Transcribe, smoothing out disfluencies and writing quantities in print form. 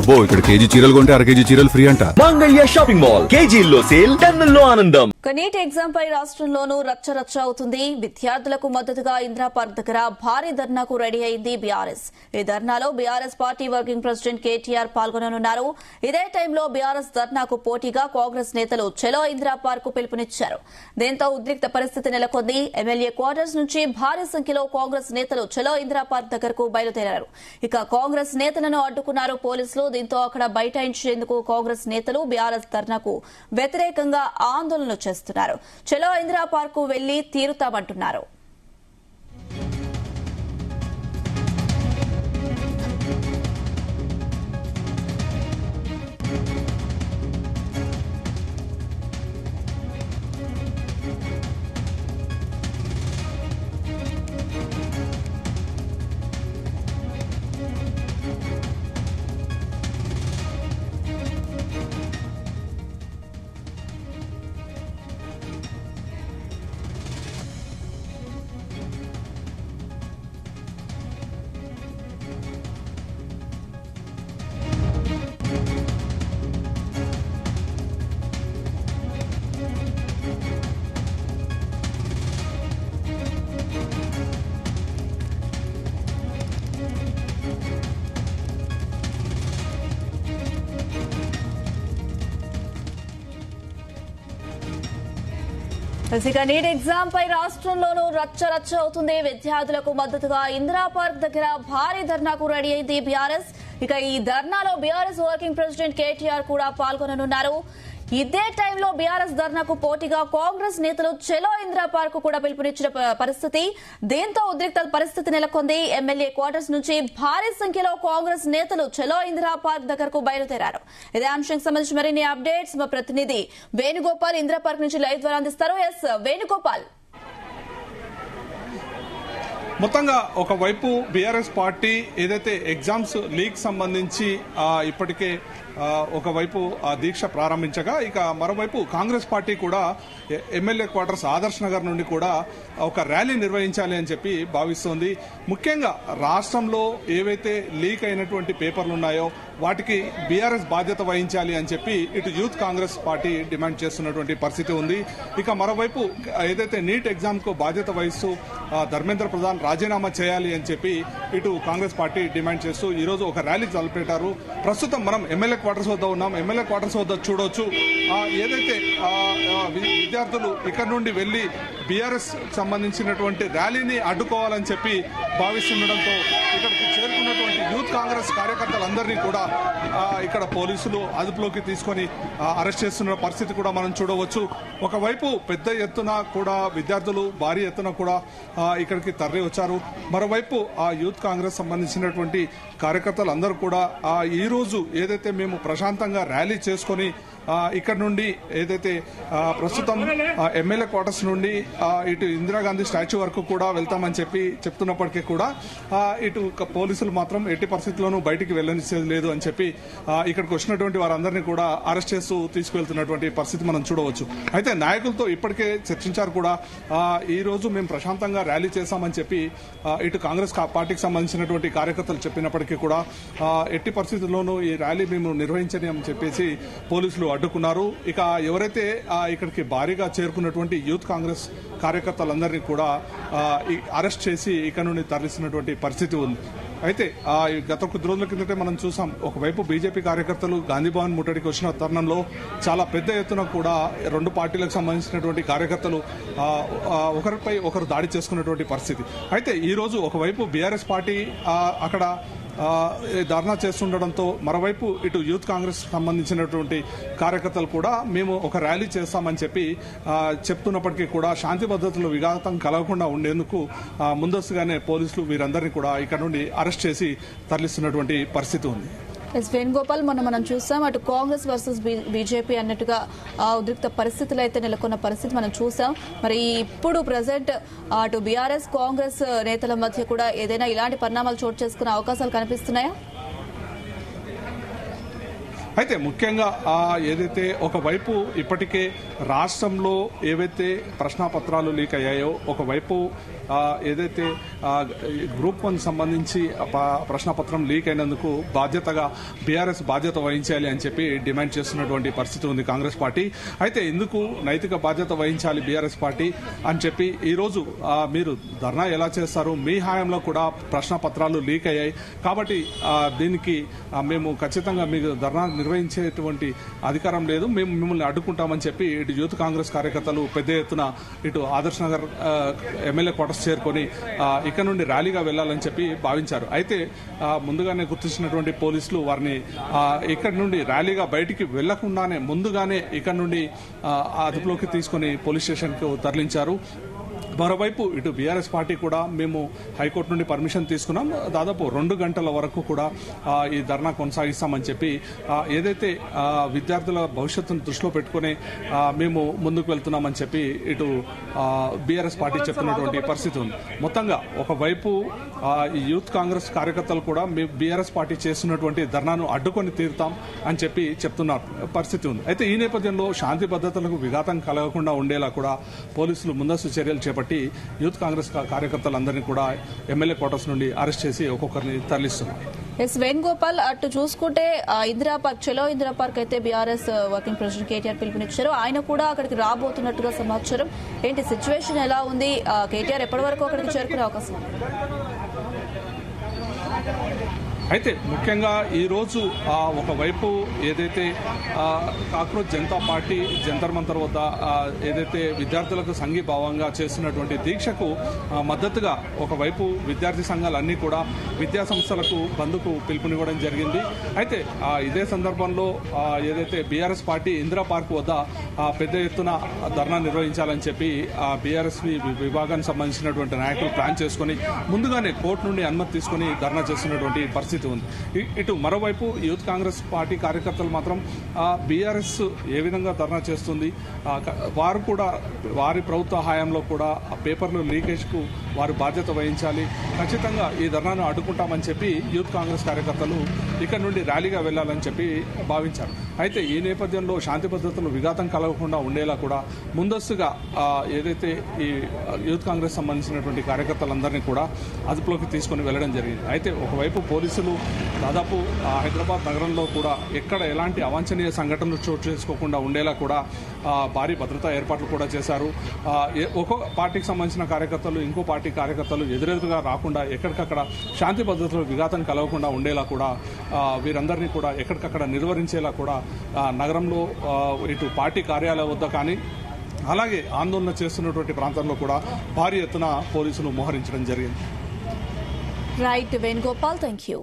అబ్బో ఇక్కడ కేజీ చీరలు కొంటే అర కేజీ చీరలు ఫ్రీ అంట. మంగళ్య షాపింగ్ మాల్ కేజీల్లో సేల్, టన్నుల్లో ఆనందం. నీట్ ఎగ్జామ్ పై రాష్ట్రంలోనూ రచ్చ అవుతుంది. విద్యార్థులకు మద్దతుగా ఇందిరా పార్క్ దగ్గర భారీ ధర్నాకు రెడీ అయింది బీఆర్ఎస్. ఈ ధర్నాలో BRS party working president KTR పాల్గొననున్నారు. ఇదే టైంలో బీఆర్ఎస్ ధర్నాకు పోటీగా కాంగ్రెస్ నేతలు చలో ఇందిరా పార్క్ పిలుపునిచ్చారు. దీంతో ఉద్రిక్త పరిస్థితి నెలకొంది. ఎమ్మెల్యే క్వార్టర్స్ నుంచి భారీ సంఖ్యలో కాంగ్రెస్ నేతలు చలో ఇందిరా పార్క్ దగ్గరకు బయలుదేరారు. ఇక కాంగ్రెస్ నేతలను అడ్డుకున్నారు పోలీసులు. దీంతో అక్కడ బైఠాయించేందుకు కాంగ్రెస్ నేతలు బీఆర్ఎస్ ధర్నాకు వ్యతిరేకంగా ఆందోళన చేస్తున్నారు. చలో ఇందిరా పార్క్ వెళ్లి తీరుతామంటున్నారు. నీట్ ఎగ్జామ్ పై రాష్ట్రంలోనూ రచ్చ అవుతుంది. విద్యార్థులకు మద్దతుగా ఇందిరా పార్క్ దగ్గర భారీ ధర్నాకు రెడీ అయింది బీఆర్ఎస్. ఇక ఈ ధర్నాలో బీఆర్ఎస్ వర్కింగ్ ప్రెసిడెంట్ కేటీఆర్ కూడా పాల్గొననున్నారు. ఇదే టైంలో బీఆర్ఎస్ ధర్నాకు పోటీగా కాంగ్రెస్ నేతలు చలో ఇందిరా పార్క్ కూడా పిలుపునిచ్చిన పరిస్థితి. దీంతో ఉద్రిక్త పరిస్థితి నెలకొంది. ఎమ్మెల్యే క్వార్టర్స్ నుంచి భారీ సంఖ్యలో కాంగ్రెస్ నేతలు చలో ఇందిరా పార్క్ దగ్గరకు బయలుదేరారు. ఇదే అంశానికి సంబంధించి మరిన్ని అప్డేట్స్ మా ప్రతినిధి వేణుగోపాల్ ఇందిరా పార్క్ నుంచి లైవ్ ద్వారా అందిస్తారు. ఎస్ వేణుగోపాల్. మొత్తంగా ఒకవైపు బీఆర్ఎస్ పార్టీ ఏదైతే ఎగ్జామ్స్ లీక్ సంబంధించి ఇప్పటికే ఒకవైపు దీక్ష ప్రారంభించగా, ఇక మరోవైపు కాంగ్రెస్ పార్టీ కూడా ఎమ్మెల్యే క్వార్టర్స్ ఆదర్శ్ నగర్ నుండి కూడా ఒక ర్యాలీ నిర్వహించాలి అని చెప్పి భావిస్తోంది. ముఖ్యంగా రాష్ట్రంలో ఏవైతే లీక్ అయినటువంటి పేపర్లు ఉన్నాయో వాటికి బీఆర్ఎస్ బాధ్యత వహించాలి అని చెప్పి ఇటు యూత్ కాంగ్రెస్ పార్టీ డిమాండ్ చేస్తున్నటువంటి పరిస్థితి ఉంది. ఇక మరోవైపు ఏదైతే నీట్ ఎగ్జామ్ కు బాధ్యత వహిస్తూ ధర్మేంద్ర ప్రధాన్ రాజీనామా చేయాలి అని చెప్పి ఇటు కాంగ్రెస్ పార్టీ డిమాండ్ చేస్తూ ఈ రోజు ఒక ర్యాలీ తలపెట్టారు. ప్రస్తుతం మనం ఎమ్మెల్యే క్వార్టర్స్ వద్ద ఉన్నాం. ఎమ్మెల్యే క్వార్టర్స్ వద్ద చూడొచ్చు ఏదైతే విద్యార్థులు ఇక్కడ నుండి వెళ్లి బీఆర్ఎస్ సంబంధించినటువంటి ర్యాలీని అడ్డుకోవాలని చెప్పి భావిస్తుండటంతో ఇక్కడికి చేరుకున్నటువంటి యూత్ కాంగ్రెస్ కార్యకర్తలందరినీ కూడా ఇక్కడ పోలీసులు అదుపులోకి తీసుకొని అరెస్ట్ చేస్తున్న పరిస్థితి కూడా మనం చూడవచ్చు. ఒకవైపు పెద్ద ఎత్తున కూడా విద్యార్థులు భారీ ఎత్తున కూడా ఇక్కడికి తరలి వచ్చారు. మరోవైపు ఆ యూత్ కాంగ్రెస్ సంబంధించినటువంటి కార్యకర్తలందరూ కూడా ఈ రోజు ఏదైతే మేము ప్రశాంతంగా ర్యాలీ చేసుకొని ఇక్కడ నుండి ఏదైతే ప్రస్తుతం ఎమ్మెల్యే క్వార్టర్స్ నుండి ఇటు ఇందిరాగాంధీ స్టాచ్యూ వరకు కూడా వెళ్తామని చెప్పి చెప్తున్నప్పటికీ కూడా ఇటు పోలీసులు మాత్రం ఎట్టి పరిస్థితుల్లోనూ బయటికి వెళ్లనిచ్చేది లేదు అని చెప్పి ఇక్కడికి వచ్చినటువంటి వారందరినీ కూడా అరెస్ట్ చేస్తూ తీసుకువెళ్తున్నటువంటి పరిస్థితి మనం చూడవచ్చు. అయితే నాయకులతో ఇప్పటికే చర్చించారు కూడా. ఈ రోజు మేము ప్రశాంతంగా ర్యాలీ చేశామని చెప్పి ఇటు కాంగ్రెస్ పార్టీకి సంబంధించినటువంటి కార్యకర్తలు చెప్పినప్పటికీ కూడా ఎట్టి పరిస్థితుల్లోనూ ఈ ర్యాలీ మేము నిర్వహించని అని చెప్పేసి పోలీసులు అడ్డుకున్నారు. ఇక ఎవరైతే ఇక్కడికి భారీగా చేరుకున్నటువంటి యూత్ కాంగ్రెస్ కార్యకర్తలందరినీ కూడా అరెస్ట్ చేసి ఇక్కడ నుండి తరలిస్తున్నటువంటి పరిస్థితి ఉంది. అయితే గత కొద్ది రోజుల కిందటే మనం చూసాం, ఒకవైపు బీజేపీ కార్యకర్తలు గాంధీ భవన్ ముట్టడికి వచ్చిన తరుణంలో చాలా పెద్ద ఎత్తున కూడా రెండు పార్టీలకు సంబంధించినటువంటి కార్యకర్తలు ఒకరిపై ఒకరు దాడి చేసుకున్నటువంటి పరిస్థితి. అయితే ఈ రోజు ఒకవైపు బీఆర్ఎస్ పార్టీ అక్కడ ధర్నా చేస్తుండటంతో మరోవైపు ఇటు యూత్ కాంగ్రెస్ సంబంధించినటువంటి కార్యకర్తలు కూడా మేము ఒక ర్యాలీ చేస్తామని చెప్పి చెప్తున్నప్పటికీ కూడా శాంతి భద్రతలు విఘాతం కలగకుండా ఉండేందుకు ముందస్తుగానే పోలీసులు వీరందరినీ కూడా ఇక్కడ నుండి అరెస్ట్ చేసి తరలిస్తున్నటువంటి పరిస్థితి ఉంది. ఎస్ వేణుగోపాల్, మనం చూసాం అటు కాంగ్రెస్ వర్సెస్ బీజేపీ అన్నట్టుగా ఉద్రిక్త పరిస్థితులు అయితే నెలకొన్న పరిస్థితి మనం చూసాం. మరి ఇప్పుడు ప్రజెంట్ అటు బీఆర్ఎస్ కాంగ్రెస్ నేతల మధ్య కూడా ఏదైనా ఇలాంటి పరిణామాలు చోటు చేసుకునే అవకాశాలు కనిపిస్తున్నాయా? అయితే ముఖ్యంగా ఏదైతే ఒకవైపు ఇప్పటికే రాష్ట్రంలో ఏవైతే ప్రశ్నాపత్రాలు లీక్ అయ్యాయో, ఒకవైపు ఏదైతే గ్రూప్ 1 సంబంధించి ప్రశ్నపత్రం లీక్ అయినందుకు బాధ్యతగా బీఆర్ఎస్ బాధ్యత వహించాలి అని చెప్పి డిమాండ్ చేస్తున్నటువంటి పరిస్థితి ఉంది కాంగ్రెస్ పార్టీ. అయితే ఎందుకు నైతిక బాధ్యత వహించాలి బీఆర్ఎస్ పార్టీ అని చెప్పి ఈరోజు మీరు ధర్నా ఎలా చేస్తారు? మీ హాయంలో కూడా ప్రశ్నపత్రాలు లీక్ అయ్యాయి కాబట్టి దీనికి మేము ఖచ్చితంగా మీకు ధర్నా నిర్వహించేటువంటి అధికారం లేదు, మేము మిమ్మల్ని అడ్డుకుంటామని చెప్పి ఇటు యూత్ కాంగ్రెస్ కార్యకర్తలు పెద్ద ఎత్తున ఇటు ఆదర్శ్ నగర్ ఎమ్మెల్యే క్వార్టర్స్ చేరుకొని ఇక్కడ నుండి ర్యాలీగా వెళ్లాలని చెప్పి భావించారు. అయితే ముందుగానే గుర్తించినటువంటి పోలీసులు వారిని ఇక్కడి నుండి ర్యాలీగా బయటికి వెళ్లకుండానే ముందుగానే ఇక్కడ నుండి అదుపులోకి తీసుకుని పోలీస్ స్టేషన్ కు తరలించారు. మరోవైపు ఇటు బీఆర్ఎస్ పార్టీ కూడా మేము హైకోర్టు నుండి పర్మిషన్ తీసుకున్నాం, దాదాపు 2 గంటల వరకు కూడా ఈ ధర్నా కొనసాగిస్తామని చెప్పి ఏదైతే విద్యార్థుల భవిష్యత్తును దృష్టిలో పెట్టుకుని మేము ముందుకు వెళ్తున్నామని చెప్పి ఇటు బీఆర్ఎస్ పార్టీ చెప్తున్నటువంటి పరిస్థితి ఉంది. మొత్తంగా ఒకవైపు ఈ యూత్ కాంగ్రెస్ కార్యకర్తలు కూడా మేము బీఆర్ఎస్ పార్టీ చేస్తున్నటువంటి ధర్నాను అడ్డుకొని తీరుతాం అని చెప్పి చెప్తున్న పరిస్థితి ఉంది. అయితే ఈ నేపథ్యంలో శాంతి భద్రతలకు విఘాతం కలగకుండా ఉండేలా కూడా పోలీసులు ముందస్తు చర్యలు చేపట్టి యూత్ కాంగ్రెస్ కార్యకర్తలందరినీ కూడా ఎమ్మెల్యే క్వార్టర్స్ నుండి అరెస్ట్ చేసి ఒక్కొక్కరిని తరలిస్తున్నారు. ఎస్ వేణుగోపాల్, అటు చూసుకుంటే ఇందిరా పార్క్ చలో ఇందిరా పార్క్ అయితే బీఆర్ఎస్ వర్కింగ్ ప్రెసిడెంట్ కేటీఆర్ పిలుపునిచ్చారు. ఆయన కూడా అక్కడికి రాబోతున్నట్టుగా సమాచారం. ఏంటి సిచ్యువేషన్ ఎలా ఉంది? కేటీఆర్ ఎప్పటి వరకు అక్కడికి చేరుకునే అవకాశం ఉంది? అయితే ముఖ్యంగా ఈరోజు ఒకవైపు ఏదైతే కాక్రోచ్ జనతా పార్టీ జంతర్ మంతర్ వద్ద ఏదైతే విద్యార్థులకు సంఘీభావంగా చేస్తున్నటువంటి దీక్షకు మద్దతుగా ఒకవైపు విద్యార్థి సంఘాలన్నీ కూడా విద్యా సంస్థలకు బంద్కు పిలుపునివ్వడం జరిగింది. అయితే ఇదే సందర్భంలో ఏదైతే బీఆర్ఎస్ పార్టీ ఇందిరా పార్క్ వద్ద పెద్ద ఎత్తున ధర్నా నిర్వహించాలని చెప్పి బీఆర్ఎస్ విభాగానికి సంబంధించినటువంటి నాయకులు ప్లాన్ చేసుకుని ముందుగానే కోర్టు నుండి అనుమతి తీసుకుని ధర్నా చేస్తున్నటువంటి పరిస్థితి ఉంది. ఇటు మరోవైపు యూత్ కాంగ్రెస్ పార్టీ కార్యకర్తలు మాత్రం బీఆర్ఎస్ ఏ విధంగా ధర్నా చేస్తుంది, వారు కూడా వారి ప్రభుత్వ హయాంలో కూడా ఆ పేపర్లు లీకేజ్ కు వారు బాధ్యత వహించాలి, ఖచ్చితంగా ఈ ధర్నాను అడ్డుకుంటామని చెప్పి యూత్ కాంగ్రెస్ కార్యకర్తలు ఇక్కడ నుండి ర్యాలీగా వెళ్లాలని చెప్పి భావించారు. అయితే ఈ నేపథ్యంలో శాంతి భద్రతలు విఘాతం కలగకుండా ఉండేలా కూడా ముందస్తుగా ఏదైతే ఈ యూత్ కాంగ్రెస్ సంబంధించినటువంటి కార్యకర్తలందరినీ కూడా అదుపులోకి తీసుకుని వెళ్లడం జరిగింది. అయితే ఒకవైపు పోలీసులు దాదాపు హైదరాబాద్ నగరంలో కూడా ఎక్కడ ఎలాంటి అవాంఛనీయ సంఘటనలు చోటు చేసుకోకుండా ఉండేలా కూడా భారీ భద్రతా ఏర్పాట్లు కూడా చేశారు. ఒక్కో పార్టీకి సంబంధించిన కార్యకర్తలు ఇంకో పార్టీ కార్యకర్తలు ఎదురెదురుగా రాకుండా ఎక్కడికక్కడ శాంతి భద్రతలు విఘాతం కలగకుండా ఉండేలా కూడా వీరందరినీ కూడా ఎక్కడికక్కడ నిర్వహించేలా కూడా నగరంలో ఇటు పార్టీ కార్యాలయం వద్ద కానీ అలాగే ఆందోళన చేస్తున్నటువంటి ప్రాంతాల్లో కూడా భారీ ఎత్తున పోలీసులు మోహరించడం జరిగింది. Right Venugopal, thank you.